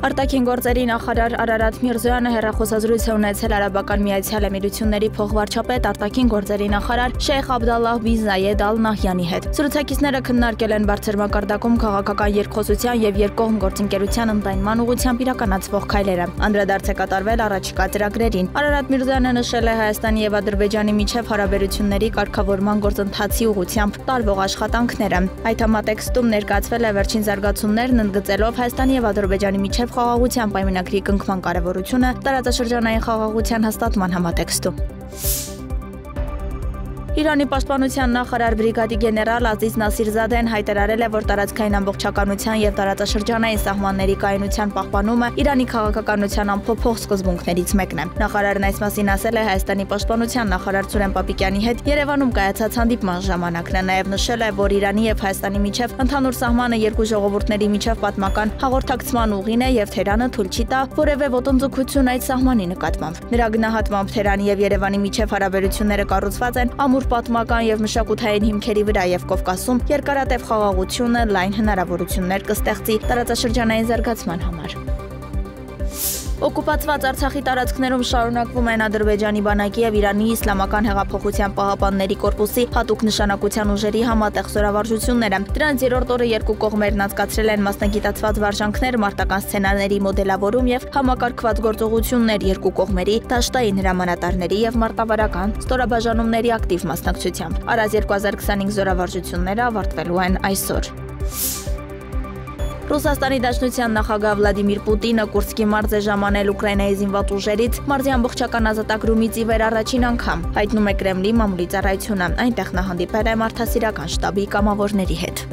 Արտաքին գործերի նախարար Արարատ Միրզոյանը հեռախոսազրույց է ունեցել Արաբական Միացյալ Էմիրությունների փոխվարչապետ արտաքին գործերի նախարար Շեյխ Աբդալլահ բին Զայեդ Ալ Նահյանի հետ։ Զրուցակիցները քննարկել են բարձր մակարդակում քաղաքական երկխոսության եւ երկկողմ գործընկերության ընդայնման ուղղությամբ իրականացվող քայլերը։ Անդրադարձ է կատարվել առաջիկա ծրագրերին։ Արարատ Միրզոյանը նշել է Հայաստանի եւ Ադրբեջանի միջև հարաբերությունների կարգավորման գործընթացի ուղղությամբ տարվող աշխատանքները։ Այդ համատեքստում ներկայացվել է վերջին զարգացումներն ընդգծելով Հայաստանի եւ Ադրբեջանի միջև խաղաղության պայմանագրի կնքման կարևորությունը տարածաշրջանային խաղաղության հաստատման համատեքստում։ Իրանի պաշտպանության նախարար բրիգադի գեներալ Ազիզ Նասիրզադեն հայտարարել է, որ տարածքային ամբողջականության եւ տարածաշրջանային սահմանների կայունության պահպանումը Իրանի քաղաքականության ամփոփող սկզբունքներից մեկն է։ Նախարարն այս մասին ասել է Հայաստանի պաշտպանության նախարար Սուրեն Պապիկյանի հետ Երևանում կայացած հանդիպման ժամանակ։ Նա նաեւ նշել է, որ Իրանի եւ Հայաստանի միջև ընդհանուր սահմանը երկու ժողովուրդների միջև պատմական հաղորդակցման ուղին է եւ Թեհրանը թույլ չի տա որևէ ոտնձգություն այդ սահմանի նկատմամբ։ Նրա գնահատմամբ Թեհրանի եւ Երևանի միջև հարաբերությունները կառուցված են ամուր պատմական եւ մշակութային հիմքերի վրա եւ Կովկասում երկարատև խաղաղությունը լայն հնարավորություններ կստեղծի տարածաշրջանային զարգացման համար։ Օկուպացված Արցախի տարածքներում շարունակվում են Ադրբեջանի բանակի եւ Իրանի Իսլամական հեղափոխության պահապանների կորպուսի հատուկ նշանակության ուժերի համատեղ զորավարժությունները։ Դրանց երրորդ օրը երկու կողմերն անցկացրել են մասնագիտացված վարժանքներ, մարտական սցենարների մոդելավորում եւ համակարգված գործողություններ երկու կողմերի դաշտային հրամանատարների եւ մարտավարական ստորաբաժանումների ակտիվ մասնակցությամբ։ Արազ 2025 զորավարժությունները ավարտվելու են այսօր։ Ռուսաստանի Դաշնության նախագահ Վլադիմիր Պուտինը Կուրսկի մարզ է ժամանել Ուկրաինայի զինված ուժերից մարզի ամբողջական ազատագրումից ի վեր առաջին անգամ, հայտնում է Կրեմլի մամուլի ծառայությունը։ Այնտեղ նա հանդիպել է մարդասիրական շտաբի կամավորների հետ։